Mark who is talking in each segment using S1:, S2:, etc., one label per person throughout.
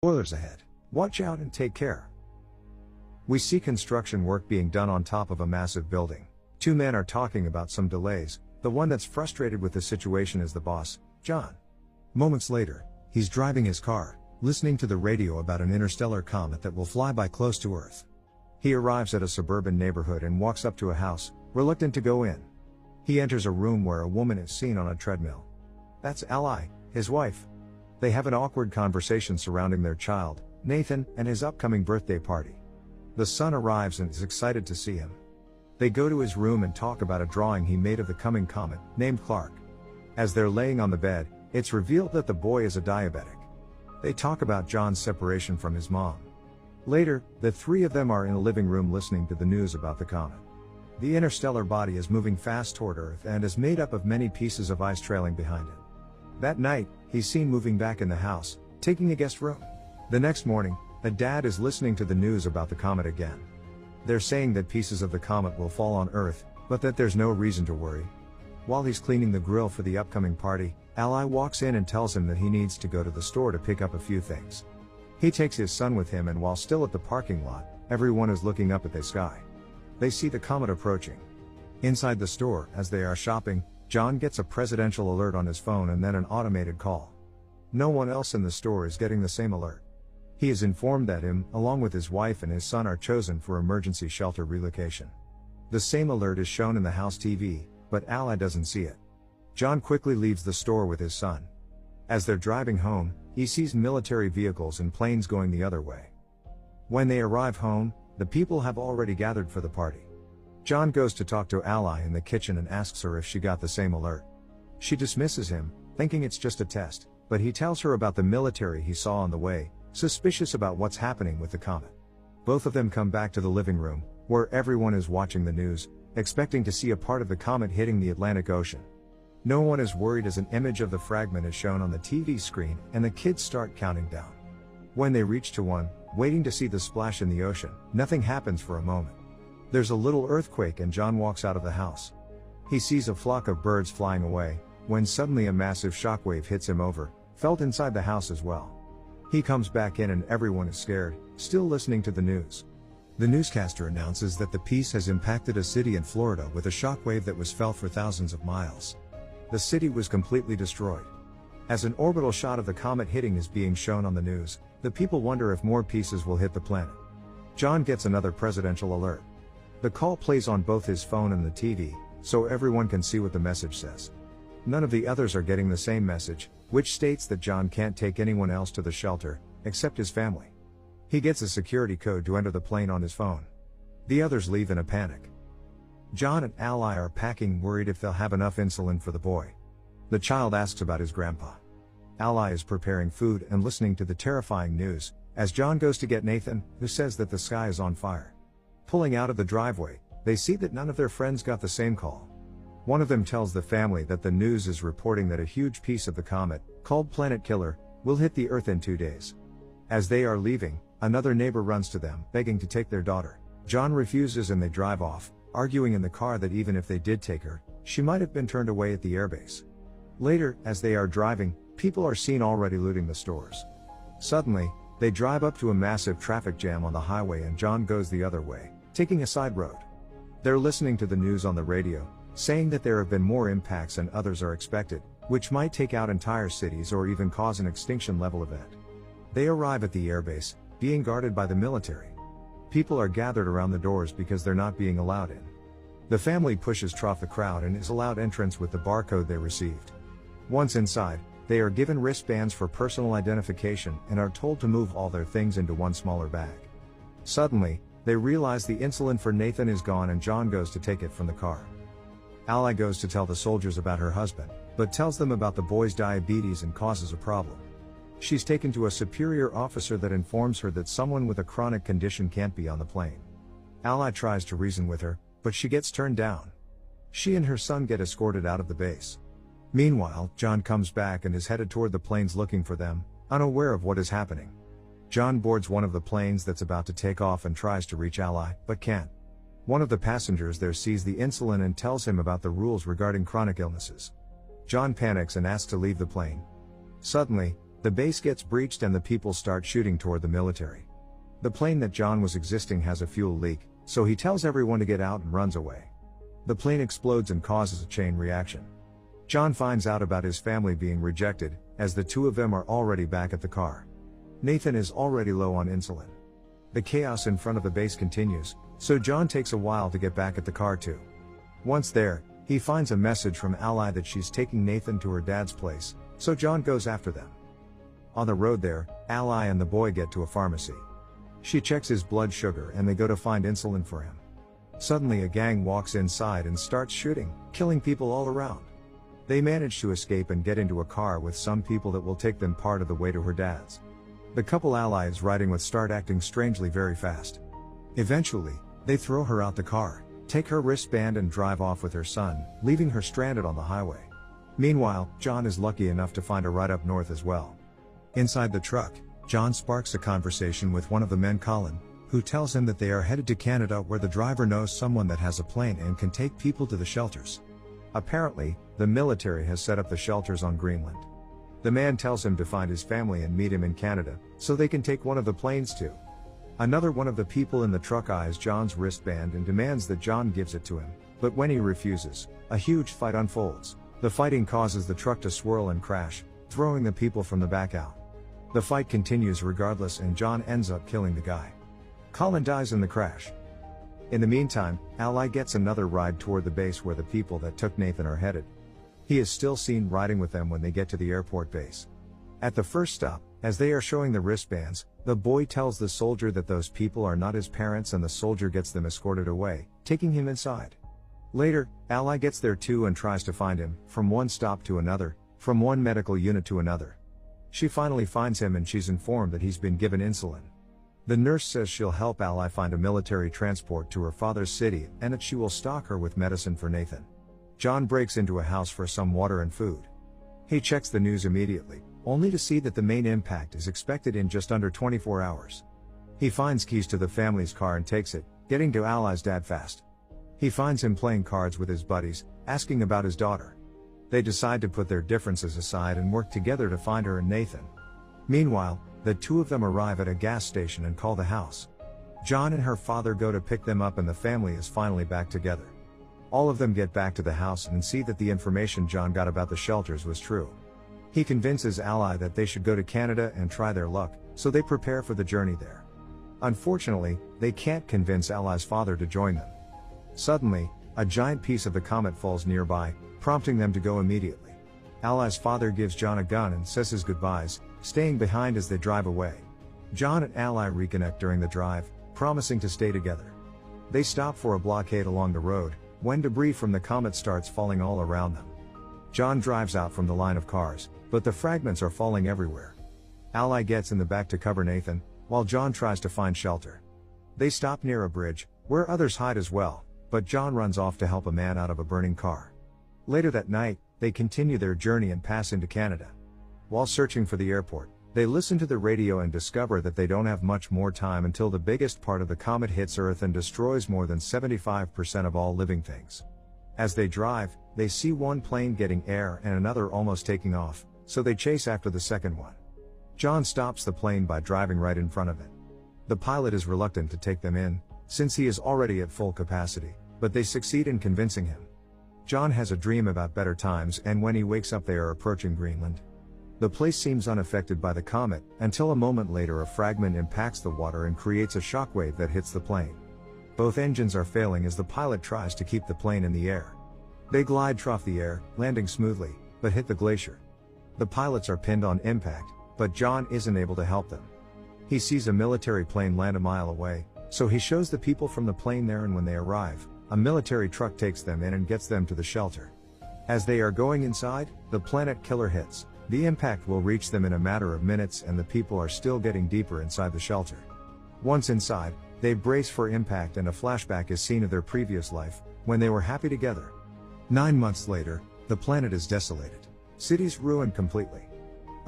S1: Spoilers ahead. Watch out and take care. We see construction work being done on top of a massive building. Two men are talking about some delays. The one that's frustrated with the situation is the boss, John. Moments later, he's driving his car, listening to the radio about an interstellar comet that will fly by close to Earth. He arrives at a suburban neighborhood and walks up to a house, reluctant to go in. He enters a room where a woman is seen on a treadmill. That's Ally, his wife. They have an awkward conversation surrounding their child, Nathan, and his upcoming birthday party. The son arrives and is excited to see him. They go to his room and talk about a drawing he made of the coming comet, named Clark. As they're laying on the bed, it's revealed that the boy is a diabetic. They talk about John's separation from his mom. Later, the three of them are in a living room listening to the news about the comet. The interstellar body is moving fast toward Earth and is made up of many pieces of ice trailing behind it. That night, he's seen moving back in the house, taking a guest room. The next morning, a dad is listening to the news about the comet again. They're saying that pieces of the comet will fall on Earth, but that there's no reason to worry. While he's cleaning the grill for the upcoming party, Ally walks in and tells him that he needs to go to the store to pick up a few things. He takes his son with him, and while still at the parking lot, everyone is looking up at the sky. They see the comet approaching. Inside the store, as they are shopping, John gets a presidential alert on his phone and then an automated call. No one else in the store is getting the same alert. He is informed that him, along with his wife and his son, are chosen for emergency shelter relocation. The same alert is shown in the house TV, but Ally doesn't see it. John quickly leaves the store with his son. As they're driving home, he sees military vehicles and planes going the other way. When they arrive home, the people have already gathered for the party. John goes to talk to Ally in the kitchen and asks her if she got the same alert. She dismisses him, thinking it's just a test, but he tells her about the military he saw on the way, suspicious about what's happening with the comet. Both of them come back to the living room, where everyone is watching the news, expecting to see a part of the comet hitting the Atlantic Ocean. No one is worried as an image of the fragment is shown on the TV screen and the kids start counting down. When they reach to one, waiting to see the splash in the ocean, nothing happens for a moment. There's a little earthquake and John walks out of the house. He sees a flock of birds flying away, when suddenly a massive shockwave hits him over, felt inside the house as well. He comes back in and everyone is scared, still listening to the news. The newscaster announces that the piece has impacted a city in Florida with a shockwave that was felt for thousands of miles. The city was completely destroyed. As an orbital shot of the comet hitting is being shown on the news, the people wonder if more pieces will hit the planet. John gets another presidential alert. The call plays on both his phone and the TV, so everyone can see what the message says. None of the others are getting the same message, which states that John can't take anyone else to the shelter, except his family. He gets a security code to enter the plane on his phone. The others leave in a panic. John and Ally are packing, worried if they'll have enough insulin for the boy. The child asks about his grandpa. Ally is preparing food and listening to the terrifying news, as John goes to get Nathan, who says that the sky is on fire. Pulling out of the driveway, they see that none of their friends got the same call. One of them tells the family that the news is reporting that a huge piece of the comet, called Planet Killer, will hit the Earth in 2 days. As they are leaving, another neighbor runs to them, begging to take their daughter. John refuses and they drive off, arguing in the car that even if they did take her, she might have been turned away at the airbase. Later, as they are driving, people are seen already looting the stores. Suddenly, they drive up to a massive traffic jam on the highway and John goes the other way, taking a side road. They're listening to the news on the radio, saying that there have been more impacts and others are expected, which might take out entire cities or even cause an extinction level event. They arrive at the airbase, being guarded by the military. People are gathered around the doors because they're not being allowed in. The family pushes through the crowd and is allowed entrance with the barcode they received. Once inside, they are given wristbands for personal identification and are told to move all their things into one smaller bag. Suddenly, they realize the insulin for Nathan is gone and John goes to take it from the car. Ally goes to tell the soldiers about her husband, but tells them about the boy's diabetes and causes a problem. She's taken to a superior officer that informs her that someone with a chronic condition can't be on the plane. Ally tries to reason with her, but she gets turned down. She and her son get escorted out of the base. Meanwhile, John comes back and is headed toward the planes looking for them, unaware of what is happening. John boards one of the planes that's about to take off and tries to reach Ally, but can't. One of the passengers there sees the insulin and tells him about the rules regarding chronic illnesses. John panics and asks to leave the plane. Suddenly, The base gets breached and the people start shooting toward the military. The plane that John was existing has a fuel leak, so he tells everyone to get out and runs away. The plane explodes and causes a chain reaction. John finds out about his family being rejected, as the two of them are already back at the car. Nathan is already low on insulin. The chaos in front of the base continues, so John takes a while to get back at the car too. Once there, he finds a message from Ally that she's taking Nathan to her dad's place, so John goes after them. On the road there, Ally and the boy get to a pharmacy. She checks his blood sugar and they go to find insulin for him. Suddenly a gang walks inside and starts shooting, killing people all around. They manage to escape and get into a car with some people that will take them part of the way to her dad's. The couple Ally is riding with start acting strangely very fast. Eventually, they throw her out the car, take her wristband and drive off with her son, leaving her stranded on the highway. Meanwhile, John is lucky enough to find a ride up north as well. Inside the truck, John sparks a conversation with one of the men, Colin, who tells him that they are headed to Canada where the driver knows someone that has a plane and can take people to the shelters. Apparently, the military has set up the shelters on Greenland. The man tells him to find his family and meet him in Canada, so they can take one of the planes too. Another one of the people in the truck eyes John's wristband and demands that John gives it to him, but when he refuses, a huge fight unfolds. The fighting causes the truck to swirl and crash, throwing the people from the back out. The fight continues regardless and John ends up killing the guy. Colin dies in the crash. In the meantime, Ally gets another ride toward the base where the people that took Nathan are headed. He is still seen riding with them when they get to the airport base. At the first stop, as they are showing the wristbands, the boy tells the soldier that those people are not his parents and the soldier gets them escorted away, taking him inside. Later, Ally gets there too and tries to find him, from one stop to another, from one medical unit to another. She finally finds him and she's informed that he's been given insulin. The nurse says she'll help Ally find a military transport to her father's city and that she will stock her with medicine for Nathan. John breaks into a house for some water and food. He checks the news immediately, only to see that the main impact is expected in just under 24 hours. He finds keys to the family's car and takes it, getting to Ally's dad fast. He finds him playing cards with his buddies, asking about his daughter. They decide to put their differences aside and work together to find her and Nathan. Meanwhile, the two of them arrive at a gas station and call the house. John and her father go to pick them up and the family is finally back together. All of them get back to the house and see that the information John got about the shelters was true. He convinces Ally that they should go to Canada and try their luck, so they prepare for the journey there. Unfortunately, they can't convince Ally's father to join them. Suddenly, a giant piece of the comet falls nearby, prompting them to go immediately. Ally's father gives John a gun and says his goodbyes, staying behind as they drive away. John and Ally reconnect during the drive, promising to stay together. They stop for a blockade along the road, when debris from the comet starts falling all around them. John drives out from the line of cars, but the fragments are falling everywhere. Ally gets in the back to cover Nathan, while John tries to find shelter. They stop near a bridge, where others hide as well, but John runs off to help a man out of a burning car. Later that night, they continue their journey and pass into Canada. While searching for the airport, they listen to the radio and discover that they don't have much more time until the biggest part of the comet hits Earth and destroys more than 75% of all living things. As they drive, they see one plane getting air and another almost taking off, so they chase after the second one. John stops the plane by driving right in front of it. The pilot is reluctant to take them in, since he is already at full capacity, but they succeed in convincing him. John has a dream about better times and when he wakes up they are approaching Greenland. The place seems unaffected by the comet, until a moment later a fragment impacts the water and creates a shockwave that hits the plane. Both engines are failing as the pilot tries to keep the plane in the air. They glide through the air, landing smoothly, but hit the glacier. The pilots are pinned on impact, but John isn't able to help them. He sees a military plane land a mile away, so he shows the people from the plane there and when they arrive, a military truck takes them in and gets them to the shelter. As they are going inside, the planet killer hits. The impact will reach them in a matter of minutes and the people are still getting deeper inside the shelter. Once inside, they brace for impact and a flashback is seen of their previous life, when they were happy together. 9 months later, the planet is desolated. Cities ruined completely.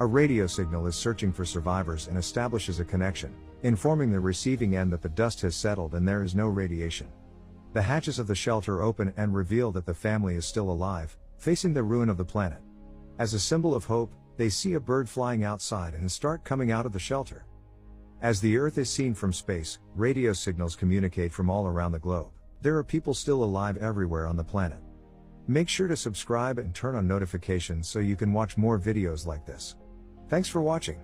S1: A radio signal is searching for survivors and establishes a connection, informing the receiving end that the dust has settled and there is no radiation. The hatches of the shelter open and reveal that the family is still alive, facing the ruin of the planet. As a symbol of hope, They see a bird flying outside and start coming out of the shelter. As the Earth is seen from space, radio signals communicate from all around the globe. There are people still alive everywhere on the planet. Make sure to subscribe and turn on notifications so you can watch more videos like this. Thanks for watching.